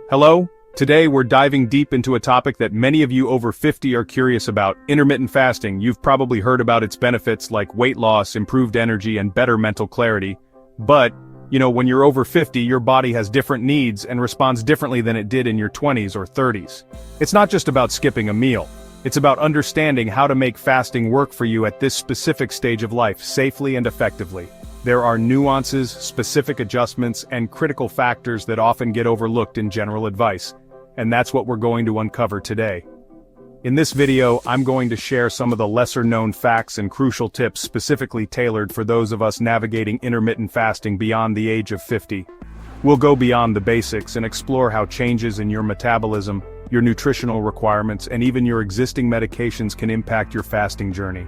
Hello, today we're diving deep into a topic that many of you over 50 are curious about, intermittent fasting. You've probably heard about its benefits like weight loss, improved energy, and better mental clarity. But, when you're over 50, your body has different needs and responds differently than it did in your 20s or 30s. It's not just about skipping a meal. It's about understanding how to make fasting work for you at this specific stage of life safely and effectively. There are nuances, specific adjustments, and critical factors that often get overlooked in general advice, and that's what we're going to uncover today. In this video, I'm going to share some of the lesser-known facts and crucial tips specifically tailored for those of us navigating intermittent fasting beyond the age of 50. We'll go beyond the basics and explore how changes in your metabolism, your nutritional requirements, and even your existing medications can impact your fasting journey.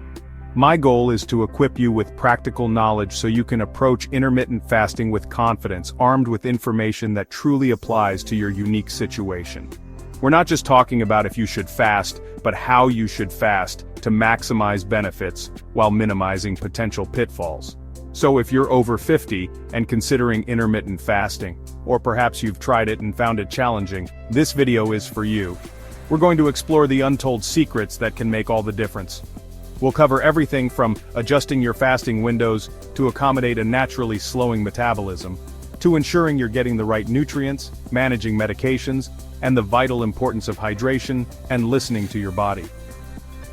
My goal is to equip you with practical knowledge so you can approach intermittent fasting with confidence, armed with information that truly applies to your unique situation. We're not just talking about if you should fast, but how you should fast to maximize benefits while minimizing potential pitfalls. So if you're over 50 and considering intermittent fasting, or perhaps you've tried it and found it challenging, this video is for you. We're going to explore the untold secrets that can make all the difference. We'll cover everything from adjusting your fasting windows to accommodate a naturally slowing metabolism, to ensuring you're getting the right nutrients, managing medications, and the vital importance of hydration and listening to your body.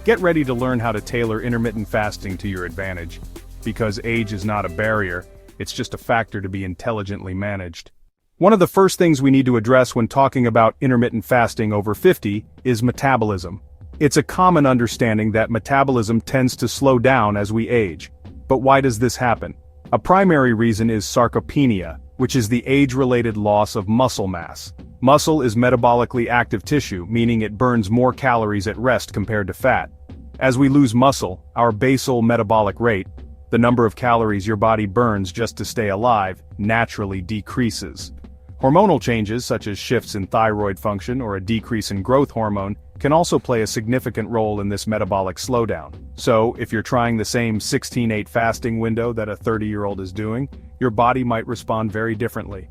Get ready to learn how to tailor intermittent fasting to your advantage, because age is not a barrier, it's just a factor to be intelligently managed. One of the first things we need to address when talking about intermittent fasting over 50 is metabolism. It's a common understanding that metabolism tends to slow down as we age. But why does this happen? A primary reason is sarcopenia, which is the age-related loss of muscle mass. Muscle is metabolically active tissue, meaning it burns more calories at rest compared to fat. As we lose muscle, our basal metabolic rate, the number of calories your body burns just to stay alive, naturally decreases. Hormonal changes such as shifts in thyroid function or a decrease in growth hormone can also play a significant role in this metabolic slowdown. So, if you're trying the same 16-8 fasting window that a 30-year-old is doing, your body might respond very differently.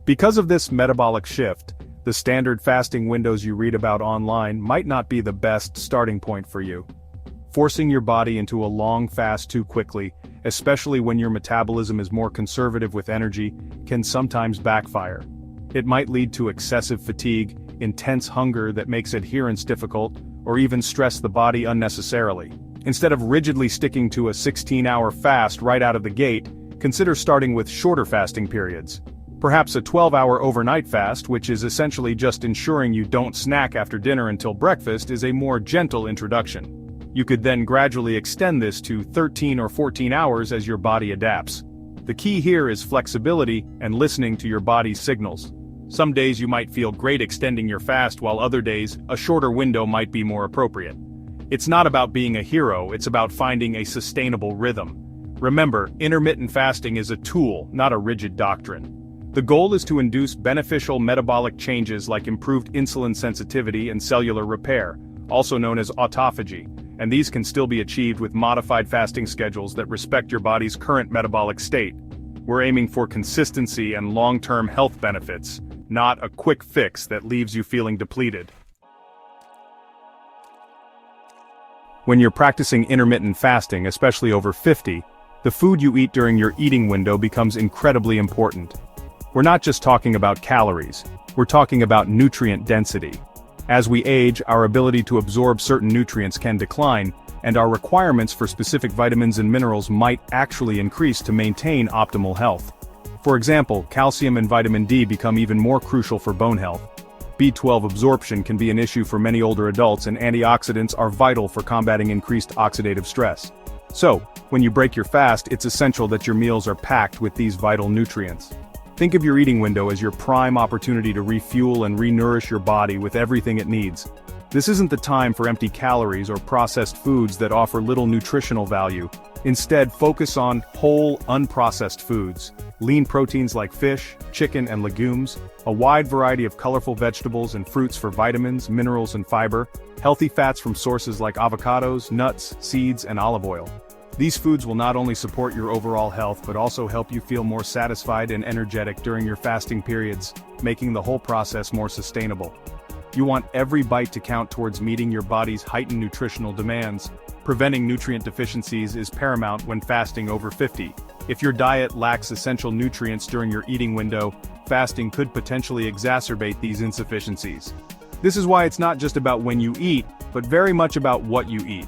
Because of this metabolic shift, the standard fasting windows you read about online might not be the best starting point for you. Forcing your body into a long fast too quickly, especially when your metabolism is more conservative with energy, can sometimes backfire. It might lead to excessive fatigue, intense hunger that makes adherence difficult, or even stress the body unnecessarily. Instead of rigidly sticking to a 16-hour fast right out of the gate, consider starting with shorter fasting periods. Perhaps a 12-hour overnight fast, which is essentially just ensuring you don't snack after dinner until breakfast, is a more gentle introduction. You could then gradually extend this to 13 or 14 hours as your body adapts. The key here is flexibility and listening to your body's signals. Some days you might feel great extending your fast, while other days, a shorter window might be more appropriate. It's not about being a hero, it's about finding a sustainable rhythm. Remember, intermittent fasting is a tool, not a rigid doctrine. The goal is to induce beneficial metabolic changes like improved insulin sensitivity and cellular repair, also known as autophagy, and these can still be achieved with modified fasting schedules that respect your body's current metabolic state. We're aiming for consistency and long-term health benefits, not a quick fix that leaves you feeling depleted. When you're practicing intermittent fasting, especially over 50, the food you eat during your eating window becomes incredibly important. We're not just talking about calories, we're talking about nutrient density. As we age, our ability to absorb certain nutrients can decline, and our requirements for specific vitamins and minerals might actually increase to maintain optimal health. For example, calcium and vitamin D become even more crucial for bone health. B12 absorption can be an issue for many older adults, and antioxidants are vital for combating increased oxidative stress. So, when you break your fast, it's essential that your meals are packed with these vital nutrients. Think of your eating window as your prime opportunity to refuel and re-nourish your body with everything it needs. This isn't the time for empty calories or processed foods that offer little nutritional value. Instead, focus on whole, unprocessed foods, lean proteins like fish, chicken, and legumes, a wide variety of colorful vegetables and fruits for vitamins, minerals, and fiber, healthy fats from sources like avocados, nuts, seeds, and olive oil. These foods will not only support your overall health but also help you feel more satisfied and energetic during your fasting periods, making the whole process more sustainable. You want every bite to count towards meeting your body's heightened nutritional demands. Preventing nutrient deficiencies is paramount when fasting over 50. If your diet lacks essential nutrients during your eating window, fasting could potentially exacerbate these insufficiencies. This is why it's not just about when you eat, but very much about what you eat.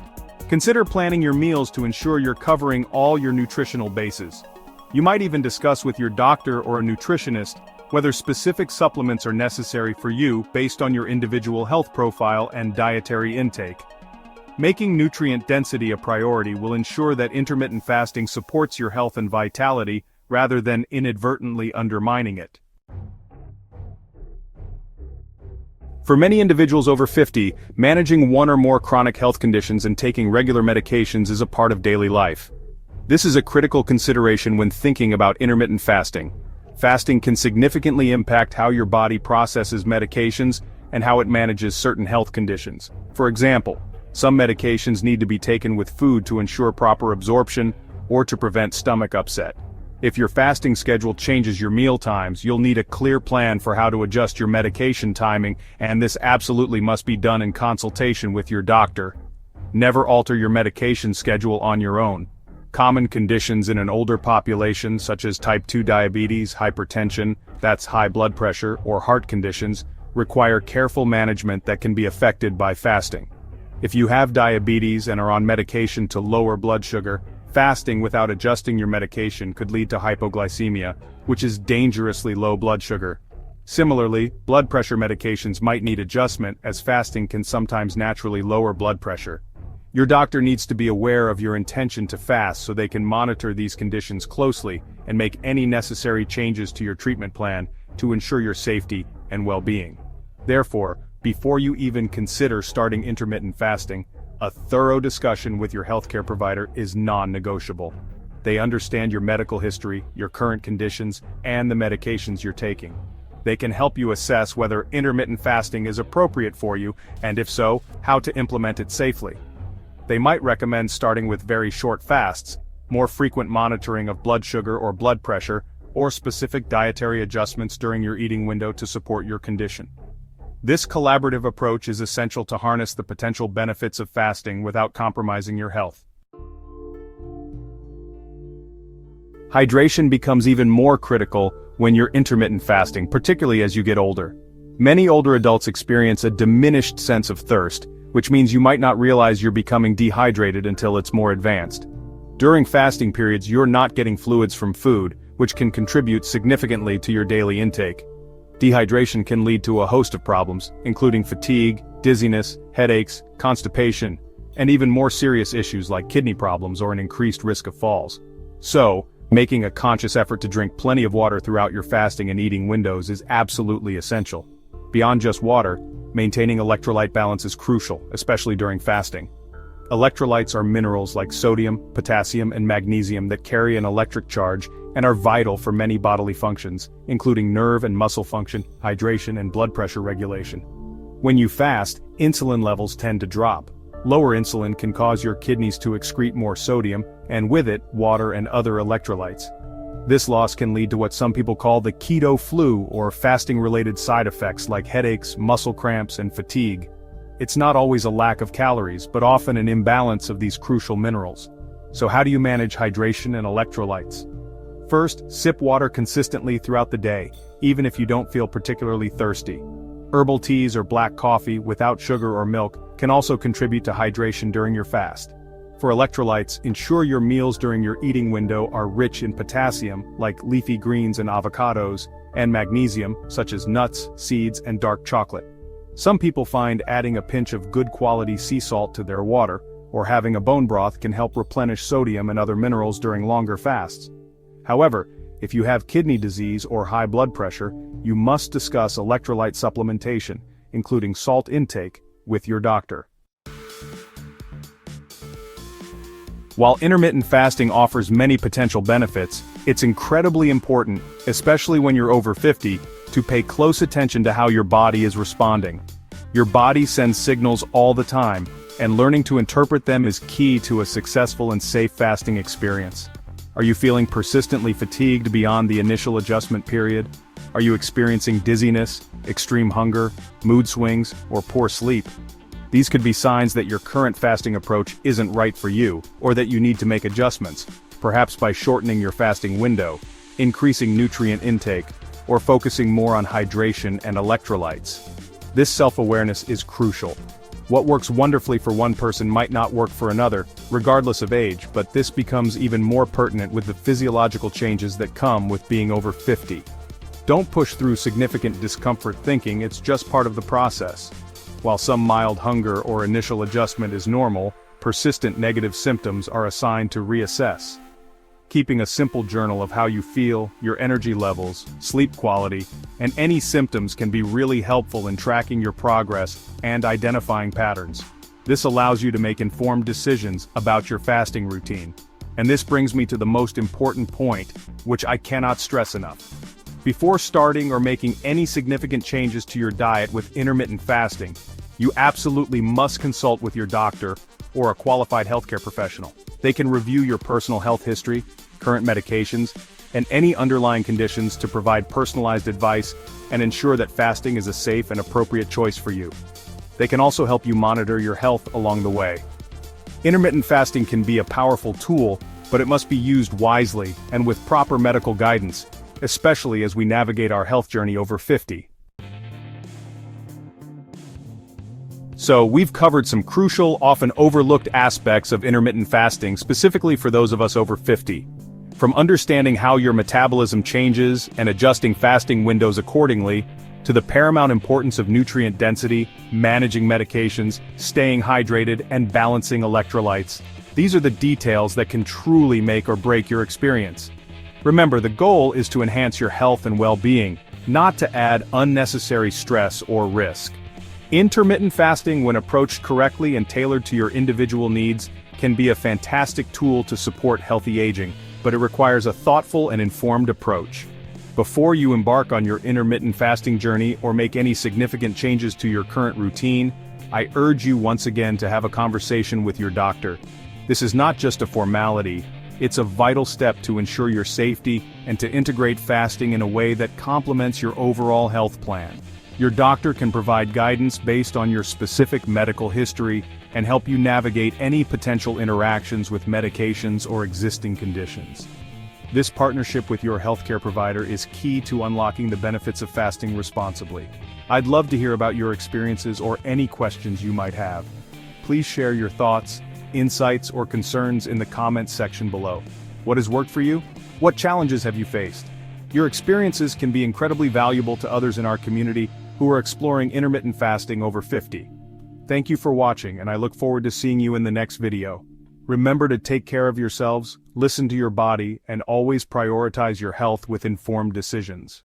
Consider planning your meals to ensure you're covering all your nutritional bases. You might even discuss with your doctor or a nutritionist whether specific supplements are necessary for you based on your individual health profile and dietary intake. Making nutrient density a priority will ensure that intermittent fasting supports your health and vitality rather than inadvertently undermining it. For many individuals over 50, managing one or more chronic health conditions and taking regular medications is a part of daily life. This is a critical consideration when thinking about intermittent fasting. Fasting can significantly impact how your body processes medications and how it manages certain health conditions. For example, some medications need to be taken with food to ensure proper absorption or to prevent stomach upset. If your fasting schedule changes your meal times, you'll need a clear plan for how to adjust your medication timing, and this absolutely must be done in consultation with your doctor. Never alter your medication schedule on your own. Common conditions in an older population such as type 2 diabetes, hypertension, that's high blood pressure, or heart conditions, require careful management that can be affected by fasting. If you have diabetes and are on medication to lower blood sugar, fasting without adjusting your medication could lead to hypoglycemia, which is dangerously low blood sugar. Similarly, blood pressure medications might need adjustment as fasting can sometimes naturally lower blood pressure. Your doctor needs to be aware of your intention to fast so they can monitor these conditions closely and make any necessary changes to your treatment plan to ensure your safety and well-being. Therefore, before you even consider starting intermittent fasting, a thorough discussion with your healthcare provider is non-negotiable. They understand your medical history, your current conditions, and the medications you're taking. They can help you assess whether intermittent fasting is appropriate for you, and if so, how to implement it safely. They might recommend starting with very short fasts, more frequent monitoring of blood sugar or blood pressure, or specific dietary adjustments during your eating window to support your condition. This collaborative approach is essential to harness the potential benefits of fasting without compromising your health. Hydration becomes even more critical when you're intermittent fasting, particularly as you get older. Many older adults experience a diminished sense of thirst, which means you might not realize you're becoming dehydrated until it's more advanced. During fasting periods, you're not getting fluids from food, which can contribute significantly to your daily intake. Dehydration can lead to a host of problems, including fatigue, dizziness, headaches, constipation, and even more serious issues like kidney problems or an increased risk of falls. So, making a conscious effort to drink plenty of water throughout your fasting and eating windows is absolutely essential. Beyond just water, maintaining electrolyte balance is crucial, especially during fasting. Electrolytes are minerals like sodium, potassium, and magnesium that carry an electric charge and are vital for many bodily functions, including nerve and muscle function, hydration, and blood pressure regulation. When you fast, insulin levels tend to drop. Lower insulin can cause your kidneys to excrete more sodium, and with it, water and other electrolytes. This loss can lead to what some people call the keto flu or fasting-related side effects like headaches, muscle cramps, and fatigue. It's not always a lack of calories, but often an imbalance of these crucial minerals. So how do you manage hydration and electrolytes? First, sip water consistently throughout the day, even if you don't feel particularly thirsty. Herbal teas or black coffee without sugar or milk can also contribute to hydration during your fast. For electrolytes, ensure your meals during your eating window are rich in potassium, like leafy greens and avocados, and magnesium, such as nuts, seeds, and dark chocolate. Some people find adding a pinch of good quality sea salt to their water, or having a bone broth can help replenish sodium and other minerals during longer fasts. However, if you have kidney disease or high blood pressure, you must discuss electrolyte supplementation, including salt intake, with your doctor. While intermittent fasting offers many potential benefits, it's incredibly important, especially when you're over 50, to pay close attention to how your body is responding. Your body sends signals all the time, and learning to interpret them is key to a successful and safe fasting experience. Are you feeling persistently fatigued beyond the initial adjustment period? Are you experiencing dizziness, extreme hunger, mood swings, or poor sleep? These could be signs that your current fasting approach isn't right for you, or that you need to make adjustments, perhaps by shortening your fasting window, increasing nutrient intake, or focusing more on hydration and electrolytes. This self-awareness is crucial. What works wonderfully for one person might not work for another, regardless of age, but this becomes even more pertinent with the physiological changes that come with being over 50. Don't push through significant discomfort thinking it's just part of the process. While some mild hunger or initial adjustment is normal, persistent negative symptoms are a sign to reassess. Keeping a simple journal of how you feel, your energy levels, sleep quality, and any symptoms can be really helpful in tracking your progress and identifying patterns. This allows you to make informed decisions about your fasting routine. And this brings me to the most important point, which I cannot stress enough. Before starting or making any significant changes to your diet with intermittent fasting, you absolutely must consult with your doctor or a qualified healthcare professional. They can review your personal health history, current medications, and any underlying conditions to provide personalized advice and ensure that fasting is a safe and appropriate choice for you. They can also help you monitor your health along the way. Intermittent fasting can be a powerful tool, but it must be used wisely and with proper medical guidance, especially as we navigate our health journey over 50. So, we've covered some crucial, often overlooked aspects of intermittent fasting specifically for those of us over 50. From understanding how your metabolism changes and adjusting fasting windows accordingly, to the paramount importance of nutrient density, managing medications, staying hydrated, and balancing electrolytes. These are the details that can truly make or break your experience. Remember, the goal is to enhance your health and well-being, not to add unnecessary stress or risk. Intermittent fasting, when approached correctly and tailored to your individual needs, can be a fantastic tool to support healthy aging, but it requires a thoughtful and informed approach. Before you embark on your intermittent fasting journey or make any significant changes to your current routine, I urge you once again to have a conversation with your doctor. This is not just a formality, it's a vital step to ensure your safety and to integrate fasting in a way that complements your overall health plan. Your doctor can provide guidance based on your specific medical history and help you navigate any potential interactions with medications or existing conditions. This partnership with your healthcare provider is key to unlocking the benefits of fasting responsibly. I'd love to hear about your experiences or any questions you might have. Please share your thoughts, insights, or concerns in the comments section below. What has worked for you? What challenges have you faced? Your experiences can be incredibly valuable to others in our community who are exploring intermittent fasting over 50. Thank you for watching, and I look forward to seeing you in the next video. Remember to take care of yourselves, listen to your body, and always prioritize your health with informed decisions.